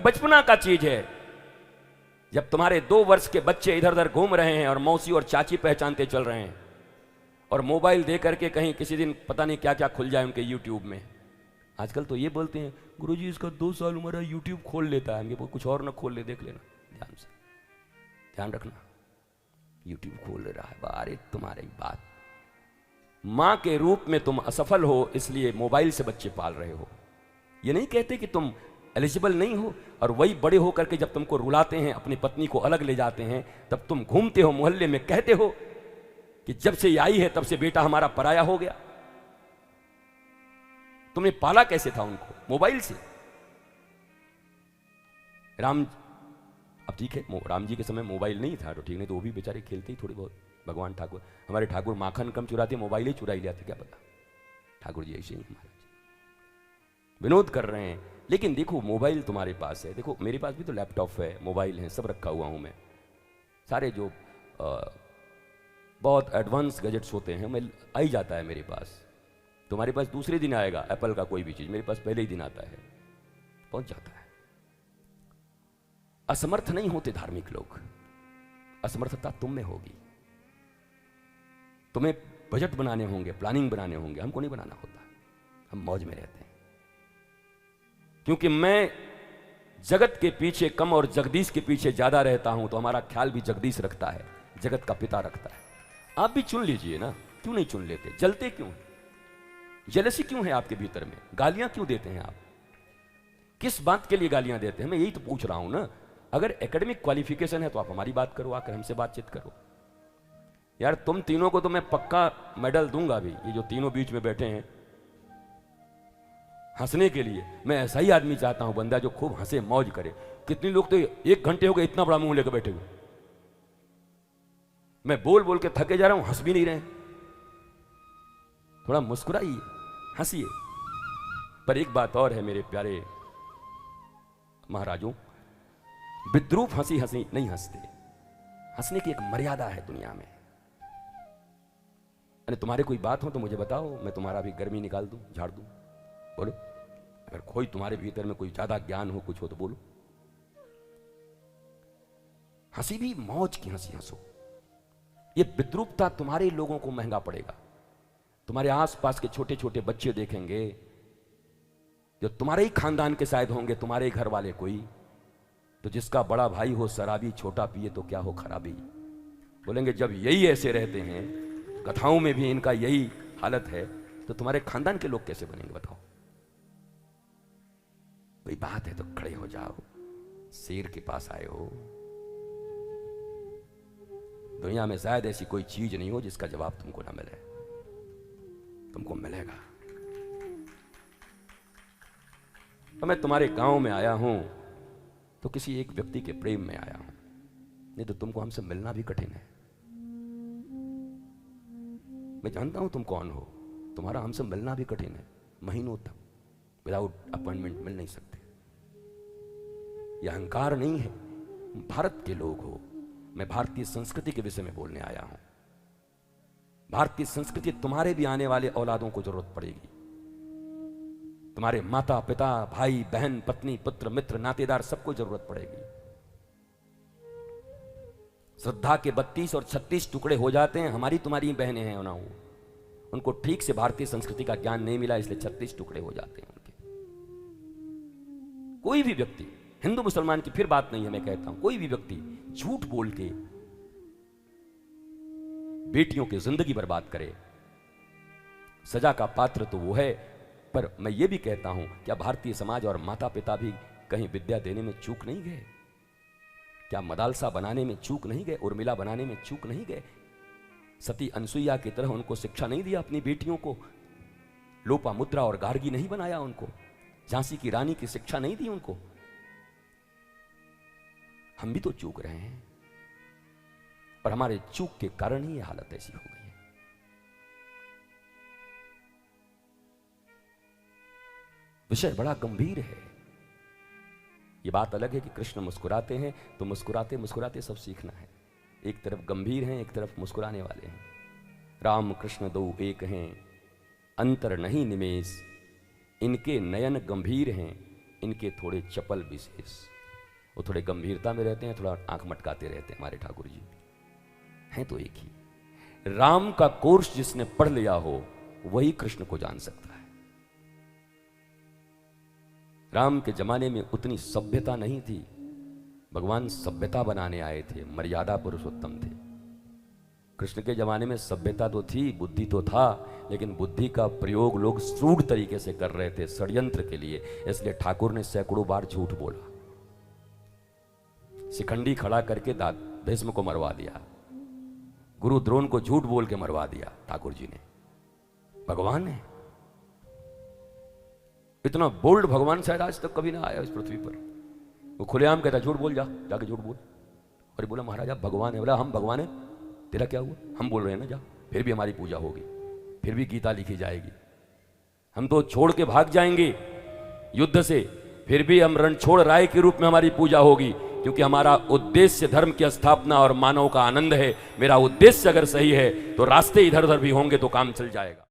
बचपना का चीज है। जब तुम्हारे 2 वर्ष के बच्चे इधर उधर घूम रहे हैं और मौसी और चाची पहचानते चल रहे हैं, और मोबाइल दे करके कहीं किसी दिन पता नहीं क्या क्या खुल जाए उनके यूट्यूब में। आजकल तो ये बोलते हैं गुरुजी इसका 2 साल उम्र है, यूट्यूब खोल लेता है। वो कुछ और ना खोल ले, देख लेना ध्यान से, ध्यान रखना, यूट्यूब खोल ले रहा है। अरे तुम्हारी बात, मां के रूप में तुम असफल हो इसलिए मोबाइल से बच्चे पाल रहे हो। ये नहीं कहते कि तुम एलिजिबल नहीं हो, और वही बड़े होकर के जब तुमको रुलाते हैं, अपनी पत्नी को अलग ले जाते हैं, तब तुम घूमते हो मोहल्ले में कहते हो कि जब से ये आई है तब से बेटा हमारा पराया हो गया। तुमने पाला कैसे था उनको? मोबाइल से। राम, अब ठीक है राम जी के समय मोबाइल नहीं था तो ठीक, नहीं तो वो भी बेचारे खेलते ही थोड़ी बहुत। भगवान ठाकुर, हमारे ठाकुर माखन कम चुराते, मोबाइल ही चुरा लिया था, क्या पता। ठाकुर जी ऐसे ही हमारे विनोद कर रहे हैं। लेकिन देखो मोबाइल तुम्हारे पास है, देखो मेरे पास भी तो लैपटॉप है, मोबाइल है, सब रखा हुआ हूं मैं। सारे जो बहुत एडवांस गैजेट्स होते हैं मैं आ ही जाता है मेरे पास। तुम्हारे पास दूसरे दिन आएगा एप्पल का कोई भी चीज, मेरे पास पहले ही दिन आता है, पहुंच जाता है। असमर्थ नहीं होते धार्मिक लोग, असमर्थता तुम में होगी। तुम्हें बजट बनाने होंगे, प्लानिंग बनाने होंगे, हमको नहीं बनाना होता, हम मौज में रहते हैं। क्योंकि मैं जगत के पीछे कम और जगदीश के पीछे ज्यादा रहता हूं, तो हमारा ख्याल भी जगदीश रखता है, जगत का पिता रखता है। आप भी चुन लीजिए ना, क्यों नहीं चुन लेते? जलते क्यों? जेलसी क्यों है आपके भीतर में? गालियां क्यों देते हैं आप? किस बात के लिए गालियां देते हैं? मैं यही तो पूछ रहा हूं ना। अगर एकेडमिक क्वालिफिकेशन है तो आप हमारी बात करो, आकर हमसे बातचीत करो। यार तुम तीनों को तो मैं पक्का मेडल दूंगा भी, ये जो तीनों बीच में बैठे हैं हंसने के लिए। मैं ऐसा ही आदमी चाहता हूं, बंदा जो खूब हंसे, मौज करे। कितने लोग तो 1 घंटे हो गए इतना बड़ा मुंह लेकर बैठे हुए, मैं बोल बोल के थके जा रहा हूं, हंस भी नहीं रहे। थोड़ा मुस्कुराइए, हंसिए। पर एक बात और है मेरे प्यारे महाराजों, विद्रूप हंसी हंसी नहीं हंसते। हंसने की एक मर्यादा है दुनिया में। अरे तुम्हारे कोई बात हो तो मुझे बताओ, मैं तुम्हारा भी गर्मी निकाल दूं, झाड़ दूं। बोलो, अगर कोई तुम्हारे भीतर में कोई ज्यादा ज्ञान हो, कुछ हो तो बोलो। हंसी भी मौज की हंसी हंसो। ये विद्रूपता तुम्हारे लोगों को महंगा पड़ेगा। तुम्हारे आसपास के छोटे छोटे बच्चे देखेंगे जो तुम्हारे ही खानदान के शायद होंगे, तुम्हारे घर वाले कोई, तो जिसका बड़ा भाई हो शराबी, छोटा पिए तो क्या हो खराबी। बोलेंगे जब यही ऐसे रहते हैं, कथाओं में भी इनका यही हालत है, तो तुम्हारे खानदान के लोग कैसे बनेंगे बताओ। कोई बात है तो खड़े हो जाओ, शेर के पास आए हो। दुनिया में शायद ऐसी कोई चीज नहीं हो जिसका जवाब तुमको ना मिले, तुमको मिलेगा। तो मैं तुम्हारे गांव में आया हूं तो किसी एक व्यक्ति के प्रेम में आया हूं, नहीं तो तुमको हमसे मिलना भी कठिन है। मैं जानता हूं तुम कौन हो, तुम्हारा हमसे मिलना भी कठिन है। महीनों तक विदाउट अपॉइंटमेंट मिल नहीं सकते। यह अहंकार नहीं है, भारत के लोग हो। मैं भारतीय संस्कृति के विषय में बोलने आया हूं। भारतीय संस्कृति तुम्हारे भी आने वाले औलादों को जरूरत पड़ेगी। तुम्हारे माता पिता, भाई बहन, पत्नी, पुत्र, मित्र, नातेदार, सबको जरूरत पड़ेगी। श्रद्धा के 32 और 36 टुकड़े हो जाते हैं। हमारी तुम्हारी बहनें हैं ना, उनको ठीक से भारतीय संस्कृति का ज्ञान नहीं मिला, इसलिए 36 टुकड़े हो जाते हैं उनके। कोई भी व्यक्ति, हिंदू मुसलमान की फिर बात नहीं है, मैं कहता हूं कोई भी व्यक्ति झूठ बोल के बेटियों की जिंदगी बर्बाद करे, सजा का पात्र तो वो है। पर मैं ये भी कहता हूं, क्या भारतीय समाज और माता पिता भी कहीं विद्या देने में चूक नहीं गए? क्या मदालसा बनाने में चूक नहीं गए? उर्मिला बनाने में चूक नहीं गए? सती अनसुईया की तरह उनको शिक्षा नहीं दिया अपनी बेटियों को? लोपामुद्रा और गार्गी नहीं बनाया उनको? झांसी की रानी की शिक्षा नहीं दी उनको? हम भी तो चूक रहे हैं, और हमारे चूक के कारण ही ये हालत ऐसी हो गई है। विषय बड़ा गंभीर है। ये बात अलग है कि कृष्ण मुस्कुराते हैं, तो मुस्कुराते मुस्कुराते सब सीखना है। एक तरफ गंभीर हैं, एक तरफ मुस्कुराने वाले हैं। राम कृष्ण दो एक हैं, अंतर नहीं निमेष। इनके नयन गंभीर हैं, इनके थोड़े चपल विशेष। वो थोड़े गंभीरता में रहते हैं, थोड़ा आंख मटकाते रहते हैं। हमारे ठाकुर जी हैं तो एक ही। राम का कोर्स जिसने पढ़ लिया हो वही कृष्ण को जान सकता है। राम के जमाने में उतनी सभ्यता नहीं थी, भगवान सभ्यता बनाने आए थे, मर्यादा पुरुषोत्तम थे। कृष्ण के जमाने में सभ्यता तो थी, बुद्धि तो था, लेकिन बुद्धि का प्रयोग लोग सूढ़ तरीके से कर रहे थे षड्यंत्र के लिए। इसलिए ठाकुर ने सैकड़ों बार झूठ बोला, शिखंडी खड़ा करके भीष्म को मरवा दिया, गुरु द्रोण को झूठ बोल के मरवा दिया ठाकुर जी ने। भगवान ने इतना बोल्ड भगवान शायद आज तक कभी ना आया इस पृथ्वी पर। वो खुलेआम कहता झूठ बोल, जाके झूठ बोल। और बोला महाराज आप भगवान है। बोला हम भगवान है, तेरा क्या हुआ? हम बोल रहे हैं ना, जा, फिर भी हमारी पूजा होगी, फिर भी गीता लिखी जाएगी, हम तो छोड़ के भाग जाएंगे युद्ध से, फिर भी हम रणछोड़ राय के रूप में हमारी पूजा होगी, क्योंकि हमारा उद्देश्य धर्म की स्थापना और मानव का आनंद है। मेरा उद्देश्य अगर सही है तो रास्ते इधर उधर भी होंगे तो काम चल जाएगा।